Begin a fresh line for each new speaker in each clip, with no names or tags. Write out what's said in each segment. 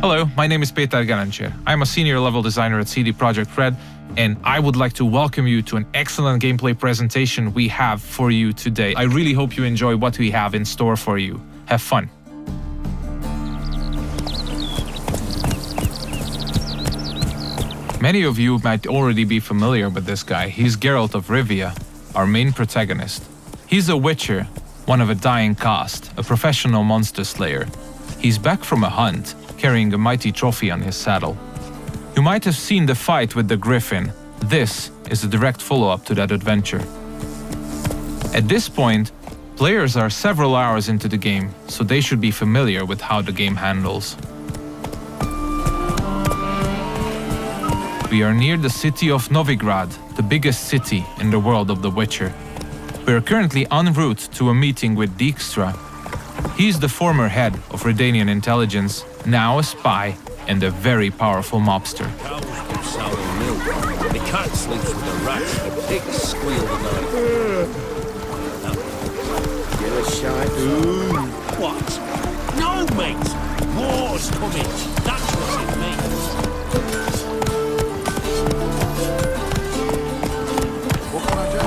Hello, my name is Peter Garancher. I'm a senior level designer at CD Projekt Red, and I would like to welcome you to an excellent gameplay presentation we have for you today. I really hope you enjoy what we have in store for you. Have fun. Many of you might already be familiar with this guy. He's Geralt of Rivia, our main protagonist. He's a witcher, one of a dying caste, a professional monster slayer. He's back from a hunt, carrying a mighty trophy on his saddle. You might have seen the fight with the griffin. This is a direct follow-up to that adventure. At this point, players are several hours into the game, so they should be familiar with how the game handles. We are near the city of Novigrad, the biggest city in the world of The Witcher. We are currently en route to a meeting with Dijkstra. He's the former head of Redanian intelligence, now a spy and a very powerful mobster.
Cows give sour milk. The cat sleeps with the rats. The pigs squeal the night.
Give a shot.
What? No, mate. War's coming. That's what it means.
What can I do?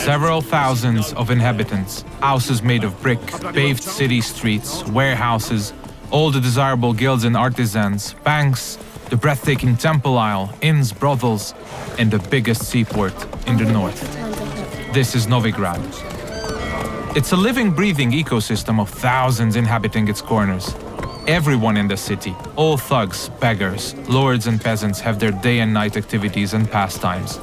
Several thousands of inhabitants, houses made of brick, paved city streets, warehouses, all the desirable guilds and artisans, banks, the breathtaking temple isle, inns, brothels, and the biggest seaport in the north. This is Novigrad. It's a living, breathing ecosystem of thousands inhabiting its corners. Everyone in the city, all thugs, beggars, lords and peasants have their day and night activities and pastimes.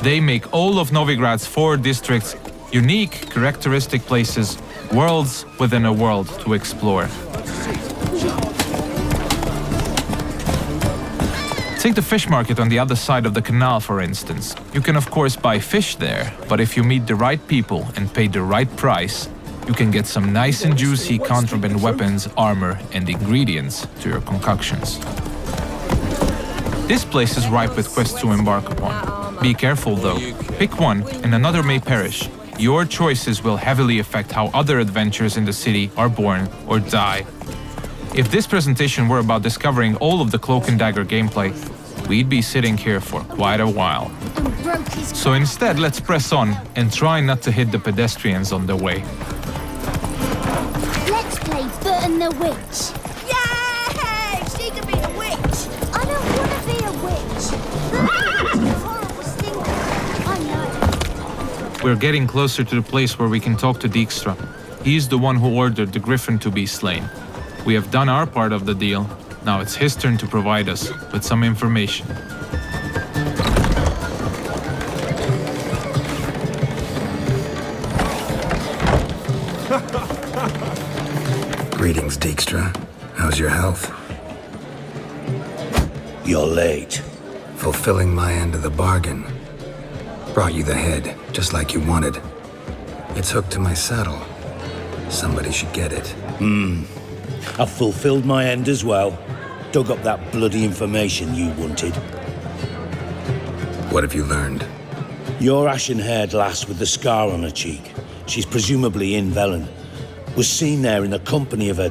They make all of Novigrad's 4 districts unique, characteristic places, worlds within a world to explore. Take the fish market on the other side of the canal, for instance. You can of course buy fish there, but if you meet the right people and pay the right price, you can get some nice and juicy contraband weapons, armor, and ingredients to your concoctions. This place is ripe with quests to embark upon. Be careful though, pick one and another may perish. Your choices will heavily affect how other adventures in the city are born or die. If this presentation were about discovering all of the Cloak and Dagger gameplay, we'd be sitting here for quite a while. So instead, let's press on and try not to hit the pedestrians on the way.
Let's play Foot and the Witch.
Yay! She can be a witch!
I don't want to be a witch. Horrible stinker. I know.
We're getting closer to the place where we can talk to Dijkstra. He's the one who ordered the griffin to be slain. We have done our part of the deal. Now it's his turn to provide us with some information.
Greetings, Dijkstra. How's your health?
You're late.
Fulfilling my end of the bargain. Brought you the head, just like you wanted. It's hooked to my saddle. Somebody should get it.
I've fulfilled my end as well. Dug up that bloody information you wanted.
What have you learned?
Your ashen-haired lass with the scar on her cheek, she's presumably in Velen, was seen there in the company of a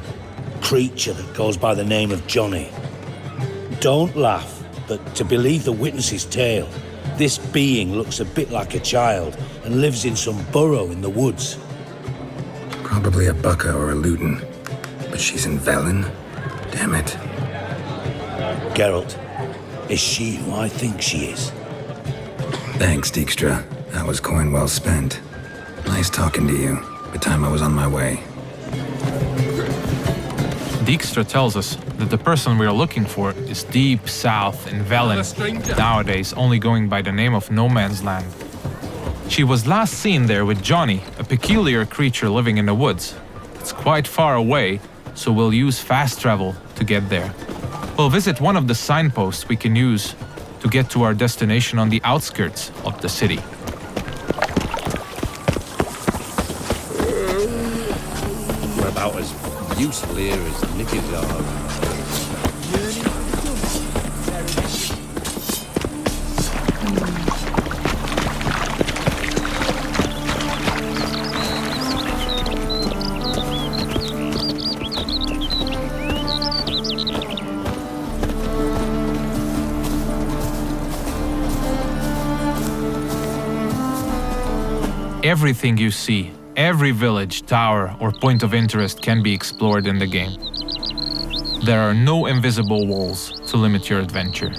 creature that goes by the name of Johnny. Don't laugh, but to believe the witness's tale, this being looks a bit like a child and lives in some burrow in the woods.
Probably a Bucca or a Luton. But she's in Velen? Damn it.
Geralt, is she who I think she is?
Thanks, Dijkstra. That was coin well spent. Nice talking to you. By the time I was on my way.
Dijkstra tells us that the person we are looking for is deep south in Velen, nowadays only going by the name of No Man's Land. She was last seen there with Johnny, a peculiar creature living in the woods. It's quite far away, so we'll use fast travel to get there. We'll visit one of the signposts we can use to get to our destination on the outskirts of the city.
We're about as useful here as knickers are.
Everything you see, every village, tower, or point of interest can be explored in the game. There are no invisible walls to limit your adventure.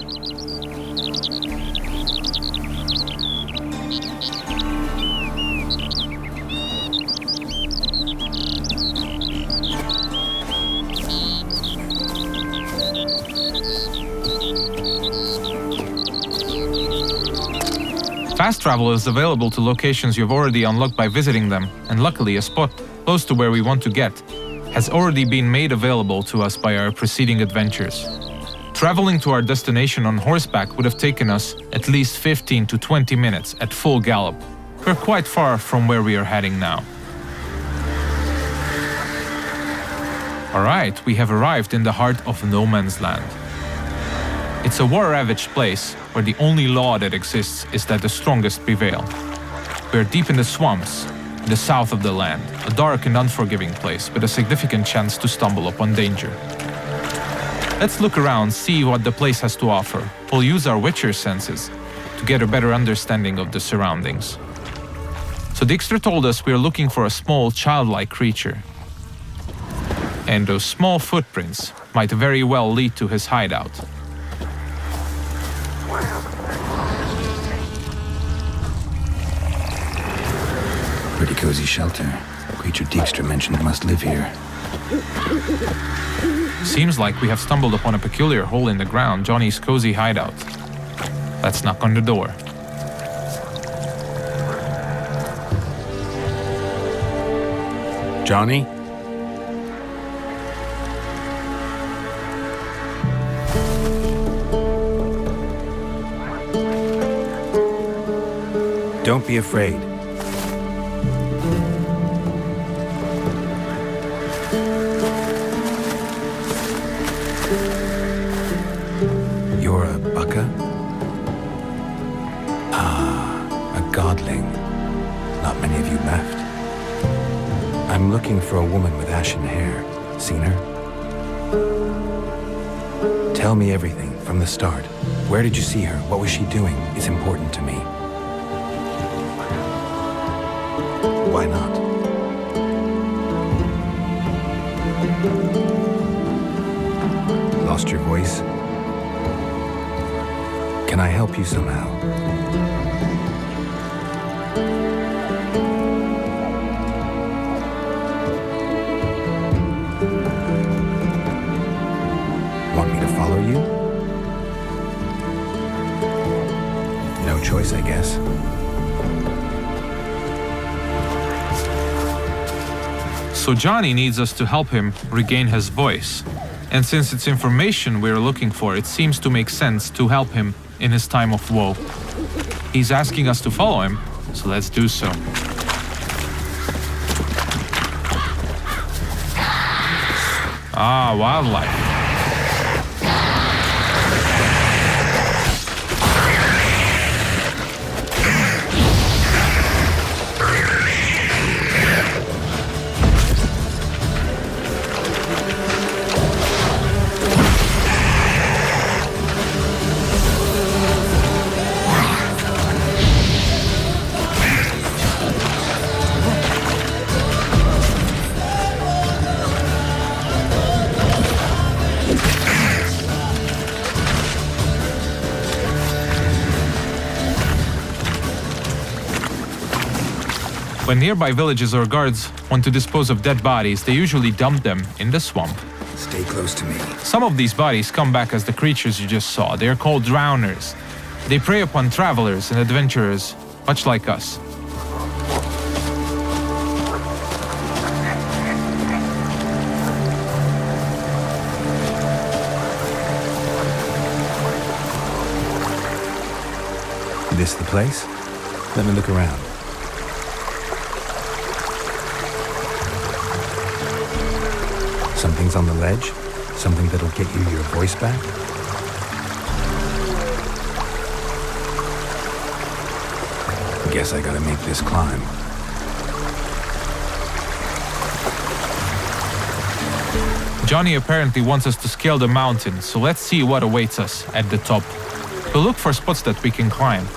Fast travel is available to locations you've already unlocked by visiting them, and luckily a spot close to where we want to get has already been made available to us by our preceding adventures. Traveling to our destination on horseback would have taken us at least 15 to 20 minutes at full gallop. We're quite far from where we are heading now. Alright, we have arrived in the heart of no man's land. It's a war-ravaged place where the only law that exists is that the strongest prevail. We're deep in the swamps, in the south of the land, a dark and unforgiving place with a significant chance to stumble upon danger. Let's look around, see what the place has to offer. We'll use our Witcher senses to get a better understanding of the surroundings. So Dijkstra told us we are looking for a small, childlike creature. And those small footprints might very well lead to his hideout.
Pretty cozy shelter. The creature Dijkstra mentioned must live here.
Seems like we have stumbled upon a peculiar hole in the ground, Johnny's cozy hideout. Let's knock on the door.
Johnny? Don't be afraid. You're a bucka? Ah, a godling. Not many of you left. I'm looking for a woman with ashen hair. Seen her? Tell me everything from the start. Where did you see her? What was she doing? It's important to me. Why not? Lost your voice? Can I help you somehow? Want me to follow you? No choice, I guess.
So Johnny needs us to help him regain his voice. And since it's information we're looking for, it seems to make sense to help him in his time of woe. He's asking us to follow him, so let's do so. Ah, wildlife. When nearby villages or guards want to dispose of dead bodies, they usually dump them in the swamp.
Stay close to me.
Some of these bodies come back as the creatures you just saw. They are called drowners. They prey upon travelers and adventurers, much like us.
This the place? Let me look around. Something's on the ledge? Something that'll get you your voice back? Guess I gotta make this climb.
Johnny apparently wants us to scale the mountain, so let's see what awaits us at the top. We'll look for spots that we can climb.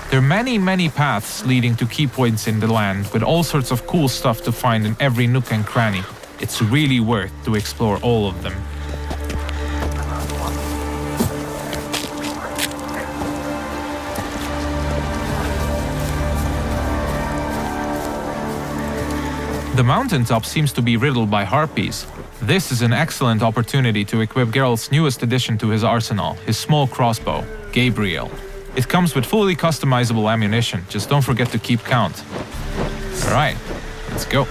There are many paths leading to key points in the land with all sorts of cool stuff to find in every nook and cranny. It's really worth to explore all of them. The mountaintop seems to be riddled by harpies. This is an excellent opportunity to equip Geralt's newest addition to his arsenal, his small crossbow, Gabriel. It comes with fully customizable ammunition, just don't forget to keep count. Alright, let's go.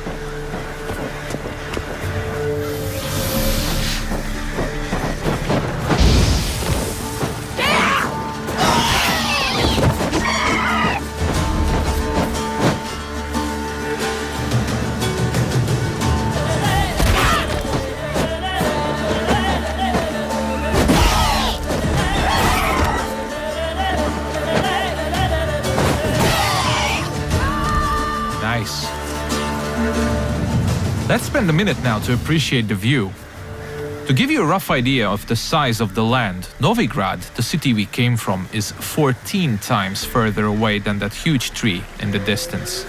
Nice. Let's spend a minute now to appreciate the view. To give you a rough idea of the size of the land, Novigrad, the city we came from, is 14 times further away than that huge tree in the distance.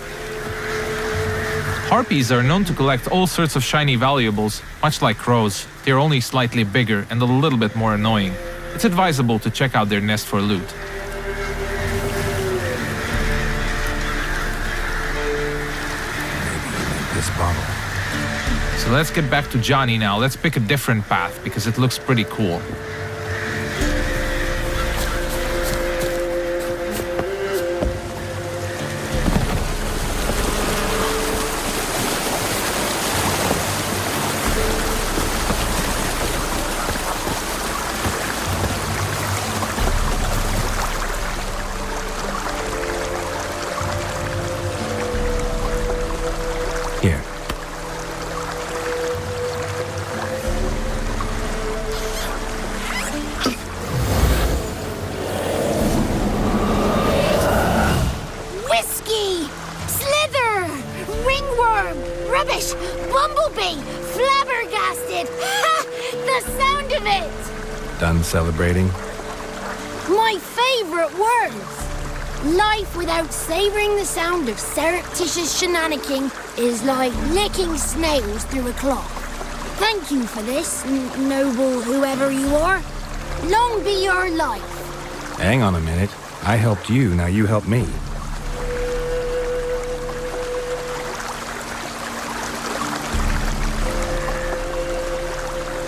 Harpies are known to collect all sorts of shiny valuables, much like crows. They're only slightly bigger and a little bit more annoying. It's advisable to check out their nest for loot.
This bottle.
So let's get back to Johnny now. Let's pick a different path because it looks pretty cool.
Here.
Whiskey! Slither! Ringworm! Rubbish! Bumblebee! Flabbergasted! Ha! The sound of it!
Done celebrating?
My favorite words! Life without savoring the sound of surreptitious shenanigans is like licking snails through a cloth. Thank you for this, noble whoever you are. Long be your life.
Hang on a minute. I helped you, now you help me.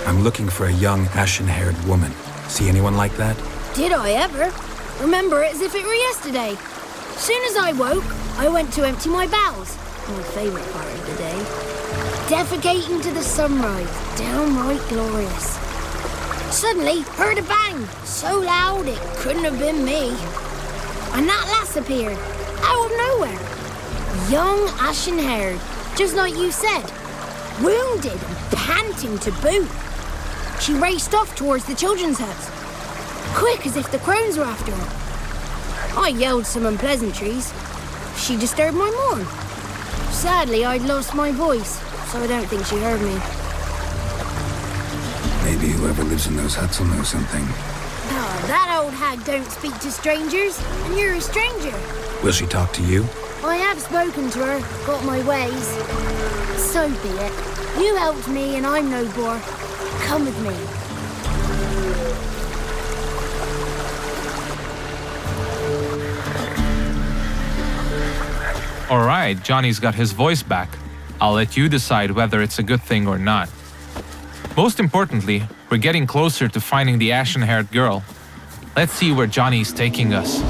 I'm looking for a young, ashen-haired woman. See anyone like that?
Did I ever? Remember it as if it were yesterday. Soon as I woke, I went to empty my bowels. My favourite part of the day. Defecating to the sunrise. Downright glorious. Suddenly, heard a bang. So loud it couldn't have been me. And that lass appeared. Out of nowhere. Young, ashen-haired. Just like you said. Wounded and panting to boot. She raced off towards the children's hut. Quick as if the crones were after her. I yelled some unpleasantries. She disturbed my morn. Sadly, I'd lost my voice, so I don't think she heard me.
Maybe whoever lives in those huts will know something.
Oh, that old hag don't speak to strangers, and you're a stranger.
Will she talk to you?
I have spoken to her, got my ways. So be it. You helped me, and I'm no bore. Come with me.
Alright, Johnny's got his voice back. I'll let you decide whether it's a good thing or not. Most importantly, we're getting closer to finding the ashen-haired girl. Let's see where Johnny's taking us.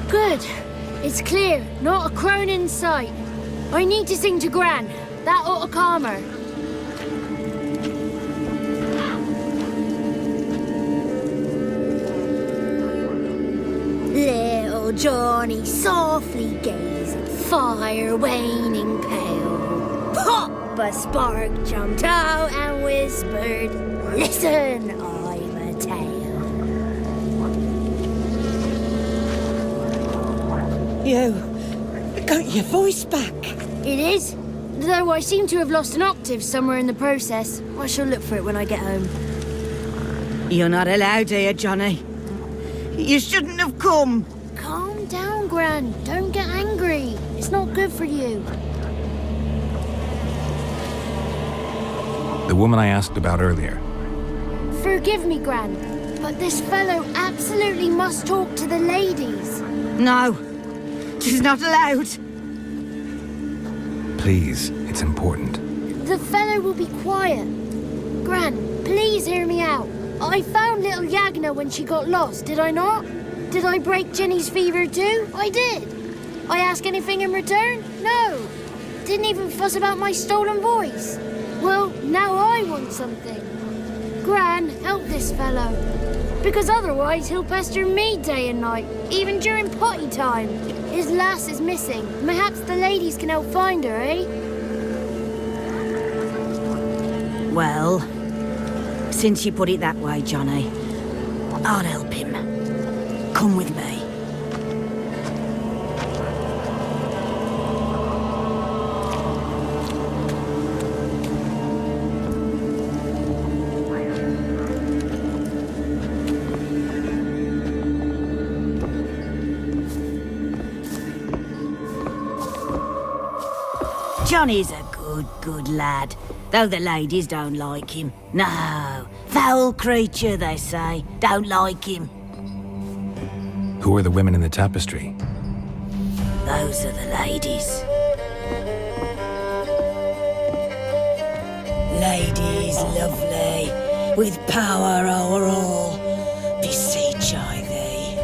Good. It's clear. Not a crone in sight. I need to sing to Gran. That ought to calm her. Little Johnny softly gazed at fire waning pale. Pop! A spark jumped out and whispered, "Listen, I've a tale."
You got your voice back.
It is. Though I seem to have lost an octave somewhere in the process. I shall look for it when I get home.
You're not allowed here, Johnny. You shouldn't have come.
Calm down, Gran. Don't get angry. It's not good for you.
The woman I asked about earlier.
Forgive me, Gran, but this fellow absolutely must talk to the ladies.
No, she's not allowed.
Please, it's important.
The fellow will be quiet. Gran, please hear me out. I found little Yagna when she got lost, did I not? Did I break Jenny's fever too? I did. I ask anything in return? No. Didn't even fuss about my stolen voice. Well, now I want something. Gran, help this fellow. Because otherwise he'll pester me day and night, even during potty time. His lass is missing. Perhaps the ladies can help find her, eh?
Well, since you put it that way, Johnny, I'll help him. Come with me. Johnny's a good lad, though the ladies don't like him. No, foul creature, they say. Don't like him.
Who are the women in the tapestry?
Those are the ladies. Ladies lovely, with power o'er all, beseech I thee,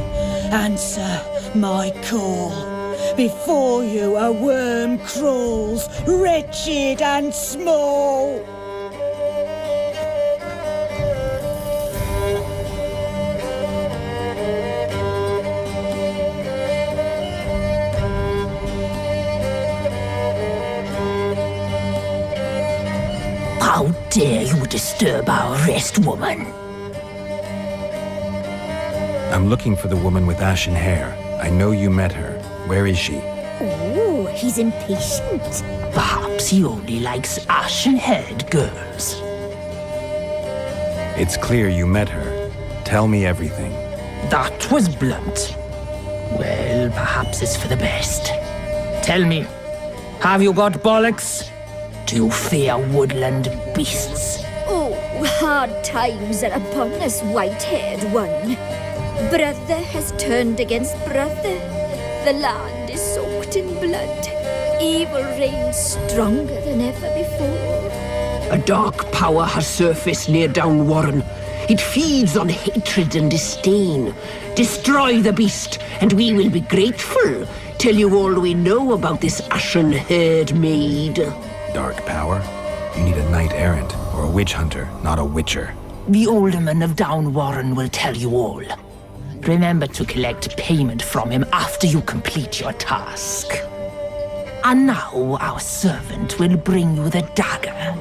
answer my call. Before you a worm crawls, wretched and small.
How dare you disturb our rest, woman?
I'm looking for the woman with ashen hair. I know you met her. Where is she?
Oh, he's impatient. Perhaps he only likes ashen-haired girls.
It's clear you met her. Tell me everything.
That was blunt. Well, perhaps it's for the best. Tell me, have you got bollocks? Do you fear woodland beasts?
Oh, hard times are upon us, white-haired one. Brother has turned against brother. The land is soaked in blood. Evil reigns stronger than ever before.
A dark power has surfaced near Downwarren. It feeds on hatred and disdain. Destroy the beast, and we will be grateful. Tell you all we know about this ashen-haired maid.
Dark power? You need a knight-errant or a witch hunter, not a witcher.
The alderman of Downwarren will tell you all. Remember to collect payment from him after you complete your task. And now our servant will bring you the dagger.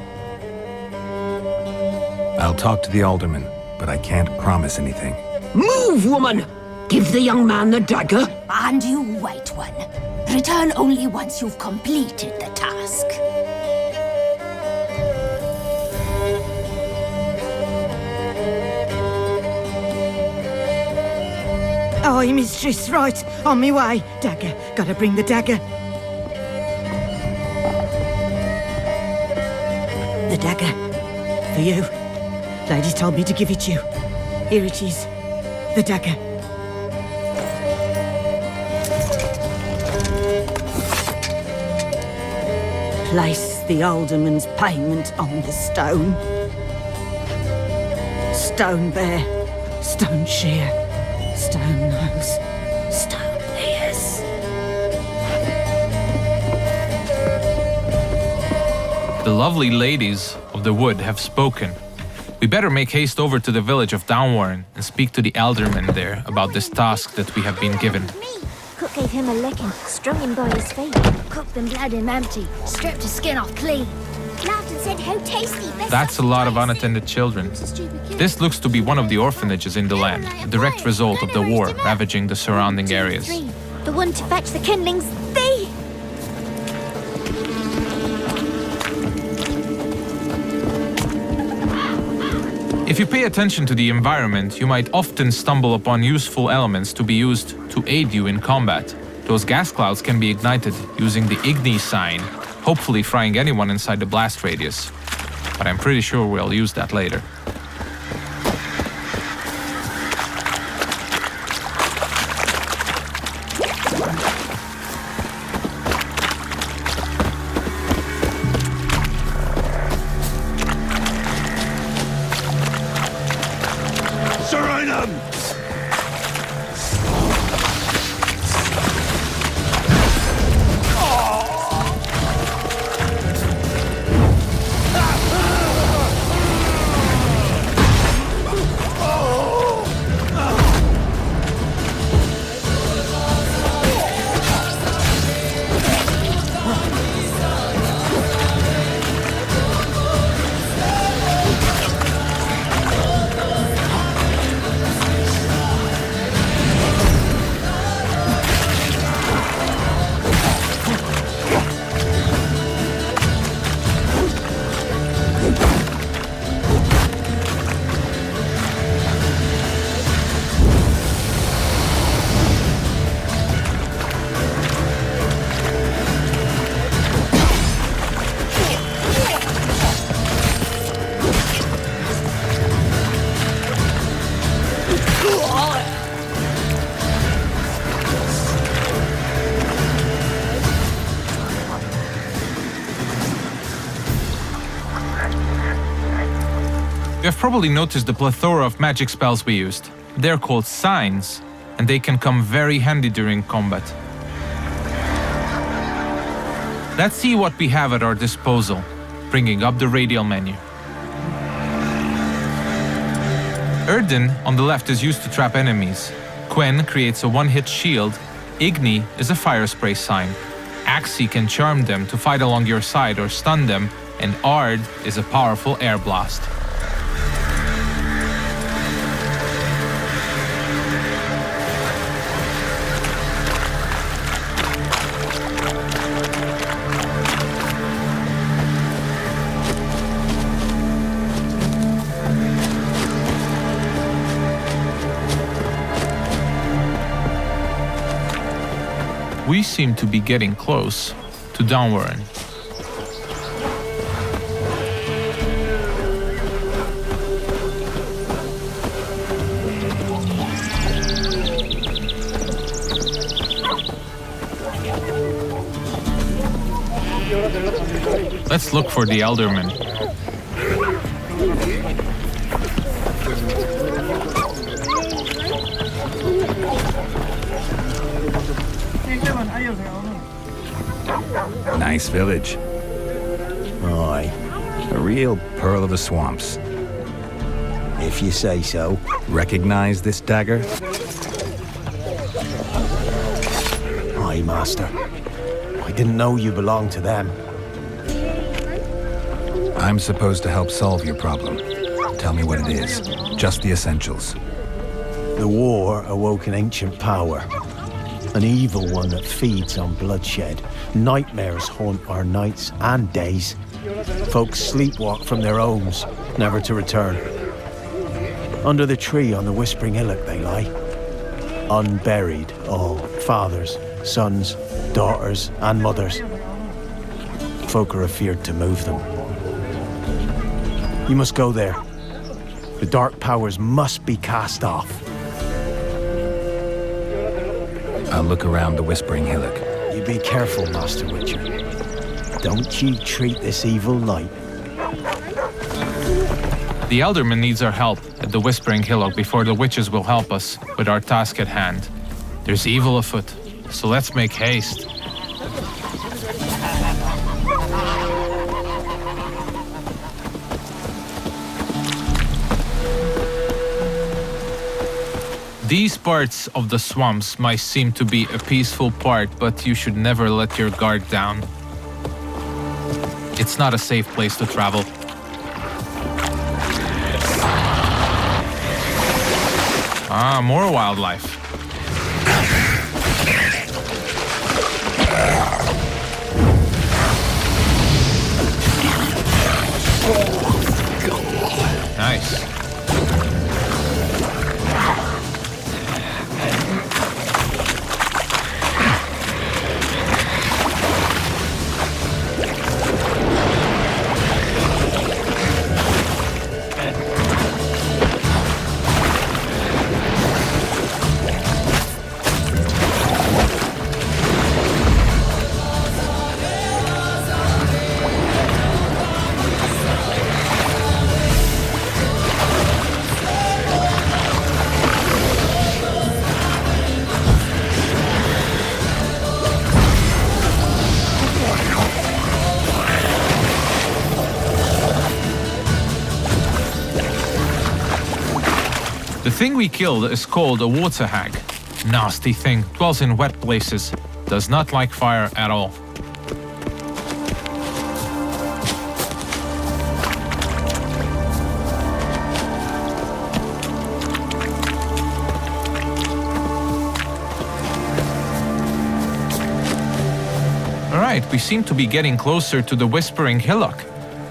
I'll talk to the alderman, but I can't promise anything.
Move, woman! Give the young man the dagger.
And you, white one, return only once you've completed the task.
Aye, mistress, right. On me way. Dagger. Gotta bring the dagger. The dagger. For you. Ladies told me to give it you. Here it is. The dagger. Place the alderman's payment on the stone. Stone bear. Stone shear. Stone nose, stone ears.
The lovely ladies of the wood have spoken. We better make haste over to the village of Downwarren and speak to the alderman there about this task that we have been given.
Cook gave him a licking, strung him by his feet, cooked and bled him empty, stripped his skin off clean.
Laughed and said how tasty.
That's a lot of unattended children. This looks to be one of the orphanages in the land, a direct result of the war ravaging the surrounding areas.
The one to fetch the kindlings, they...
If you pay attention to the environment, you might often stumble upon useful elements to be used to aid you in combat. Those gas clouds can be ignited using the Igni sign, hopefully frying anyone inside the blast radius. But I'm pretty sure we'll use that later. You have probably noticed the plethora of magic spells we used. They're called signs, and they can come very handy during combat. Let's see what we have at our disposal, bringing up the radial menu. Erden on the left is used to trap enemies. Quen creates a one-hit shield. Igni is a fire spray sign. Axi can charm them to fight along your side or stun them, and Ard is a powerful air blast. We seem to be getting close to Downwarren. Let's look for the Elderman.
Nice village.
Aye.
A real pearl of the swamps.
If you say so.
Recognize this dagger?
Aye, Master. I didn't know you belonged to them.
I'm supposed to help solve your problem. Tell me what it is. Just the essentials.
The war awoke an ancient power. An evil one that feeds on bloodshed. Nightmares haunt our nights and days. Folks sleepwalk from their homes, never to return. Under the tree on the Whispering Hillock they lie. Unburied, all. Fathers, sons, daughters, and mothers. Folk are afeard to move them. You must go there. The dark powers must be cast off.
I'll look around the Whispering Hillock.
You be careful, Master Witcher. Don't ye treat this evil light.
The Elderman needs our help at the Whispering Hillock before the witches will help us with our task at hand. There's evil afoot, so let's make haste. These parts of the swamps might seem to be a peaceful part, but you should never let your guard down. It's not a safe place to travel. Ah, more wildlife. Nice. The thing we killed is called a water hag. Nasty thing, dwells in wet places, does not like fire at all. Alright, we seem to be getting closer to the Whispering Hillock.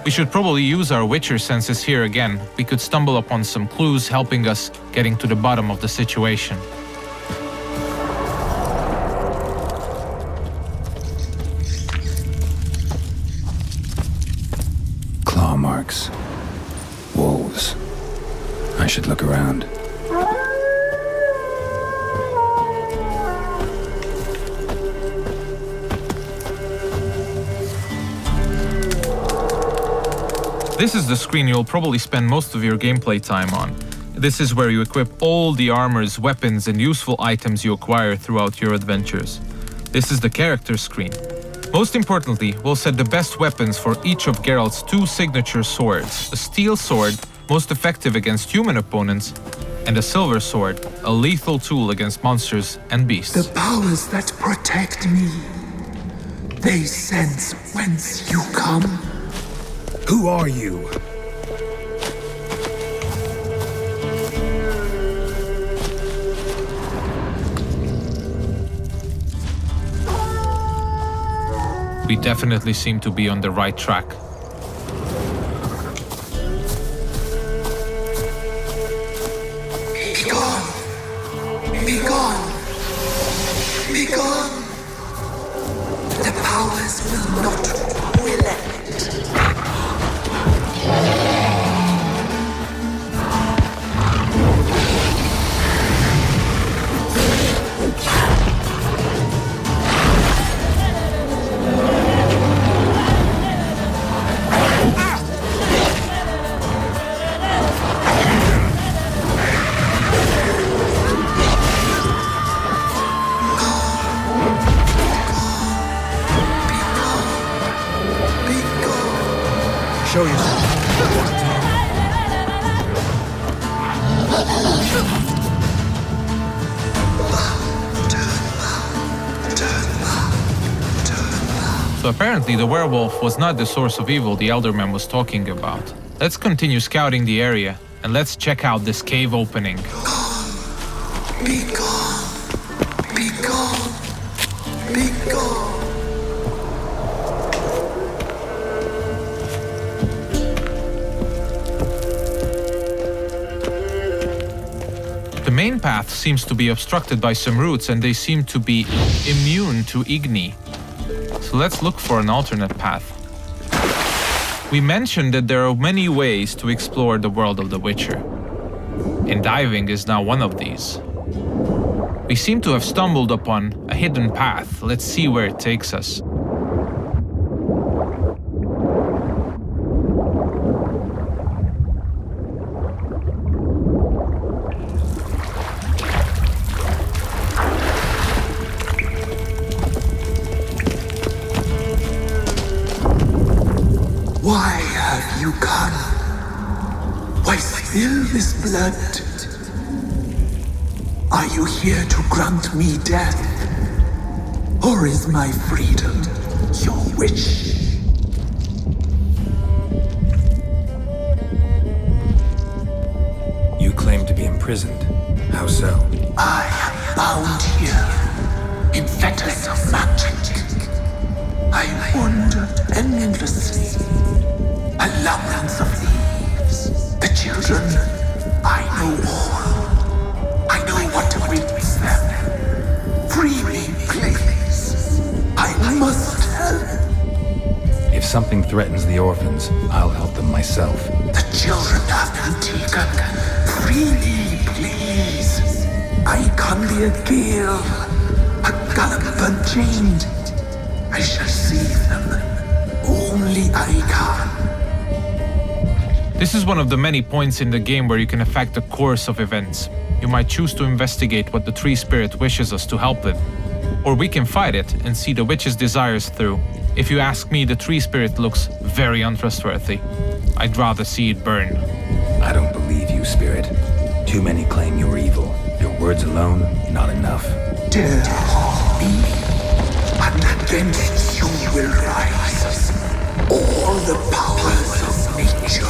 We should probably use our Witcher senses here again. We could stumble upon some clues helping us getting to the bottom of the situation.
Claw marks. Wolves. I should look around.
This is the screen you'll probably spend most of your gameplay time on. This is where you equip all the armors, weapons, and useful items you acquire throughout your adventures. This is the character screen. Most importantly, we'll set the best weapons for each of Geralt's 2 signature swords. A steel sword, most effective against human opponents, and a silver sword, a lethal tool against monsters and beasts.
The powers that protect me, they sense whence you come.
Who are you?
We definitely seem to be on the right track.
Be gone! Be gone! Be gone! The powers will not relent.
Show yourself.
So apparently the werewolf was not the source of evil the Elderman was talking about. Let's continue scouting the area, and let's check out this cave opening.
Be gone! Be gone! Be gone!
The main path seems to be obstructed by some roots, and they seem to be immune to Igni. So let's look for an alternate path. We mentioned that there are many ways to explore the world of The Witcher, and diving is now one of these. We seem to have stumbled upon a hidden path. Let's see where it takes us.
Why have you come? Why spill this blood? Are you here to grant me death? Or is my freedom your wish?
You claim to be imprisoned. How so?
I am bound here in fetters of magic. I wandered endlessly, a labyrinth of leaves, the children. I know all. I know what awaits them. Free me, please. I must help.
If something threatens the orphans, I'll help them myself.
The children have been taken. Free me, please. I can be a Gale, a gallop unchained. I shall save them. Only I can.
This is one of the many points in the game where you can affect the course of events. You might choose to investigate what the Tree Spirit wishes us to help with. Or we can fight it and see the witch's desires through. If you ask me, the Tree Spirit looks very untrustworthy. I'd rather see it burn.
I don't believe you, Spirit. Too many claim you're evil. Your words alone, not enough.
Dare harm me, and against you will rise all the powers of nature.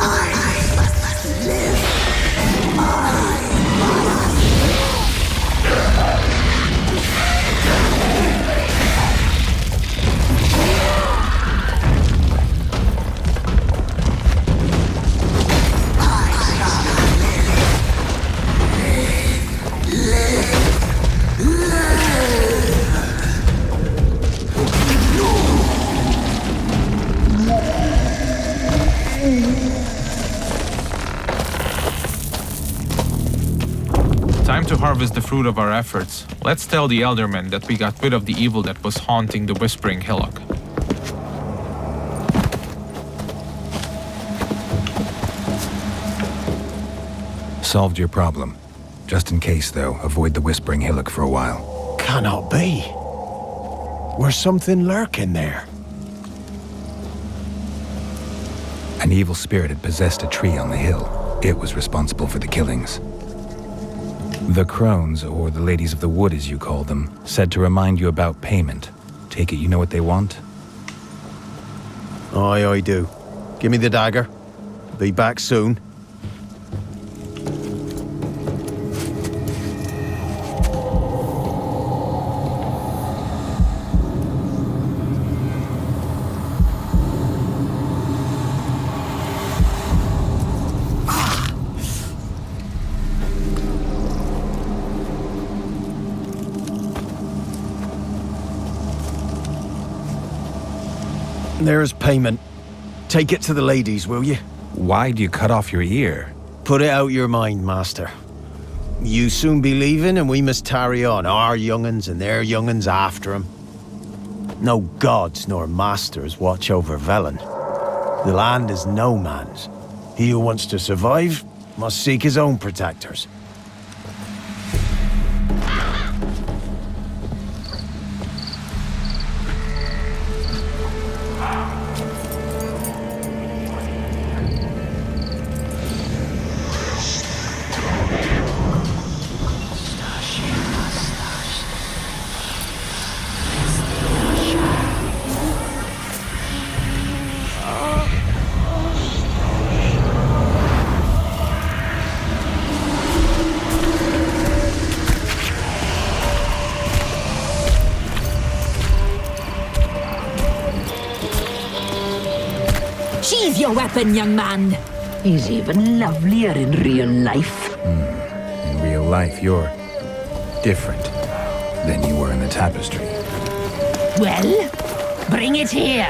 I must live.
Time to harvest the fruit of our efforts. Let's tell the Eldermen that we got rid of the evil that was haunting the Whispering Hillock.
Solved your problem. Just in case, though, avoid the Whispering Hillock for a while.
Cannot be. Where's something lurking there?
An evil spirit had possessed a tree on the hill. It was responsible for the killings. The crones, or the ladies of the wood as you call them, said to remind you about payment. Take it you know what they want?
Aye, I do. Give me the dagger. Be back soon. There's payment. Take it to the ladies, will you?
Why'd you cut off your ear?
Put it out your mind, master. You soon be leaving and we must tarry on, our young'uns and their young'uns after 'em. No gods nor masters watch over Velen. The land is no man's. He who wants to survive must seek his own protectors.
Sheathe your weapon, young man.
He's even lovelier in real life.
In real life, you're different than you were in the tapestry.
Well, bring it here.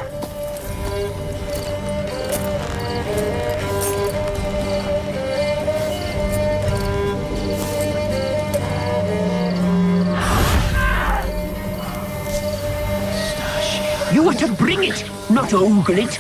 You are to bring it, not ogle it.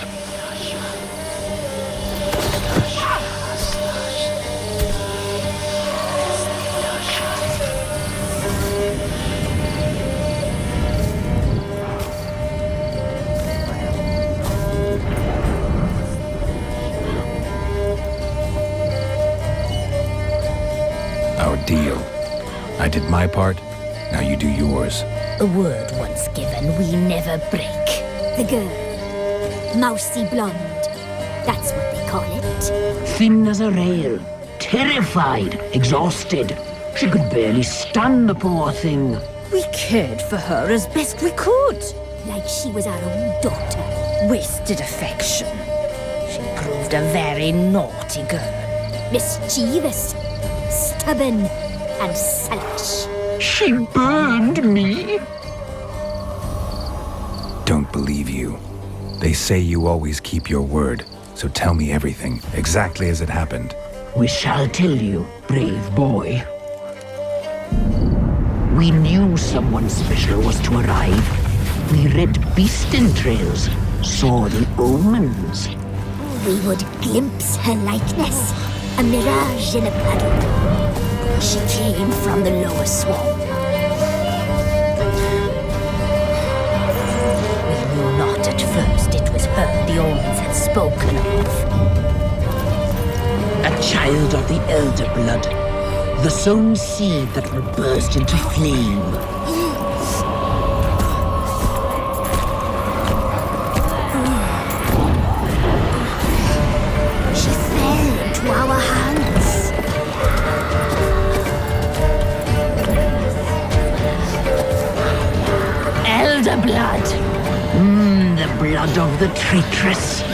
Our deal. I did my part, now you do yours.
A word once given, we never break.
The girl. Mousy blonde. That's what they call it.
Thin as a rail, terrified, exhausted. She could barely stand, the poor thing.
We cared for her as best we could.
Like she was our own daughter.
Wasted affection. She proved
proved a very naughty girl.
Mischievous, stubborn, and selfish.
She burned me.
Don't believe you. They say you always keep your word, so tell me everything, exactly as it happened.
We shall tell you, brave boy. We knew someone special was to arrive. We read beast entrails, saw the omens.
We would glimpse her likeness, a mirage in a puddle. She came from the lower swamp.
We knew not at first it was her the omens had spoken of.
A child of the elder blood, the sown seed that will burst into flame.
She fell into our hands.
Elder blood. The blood of the traitress.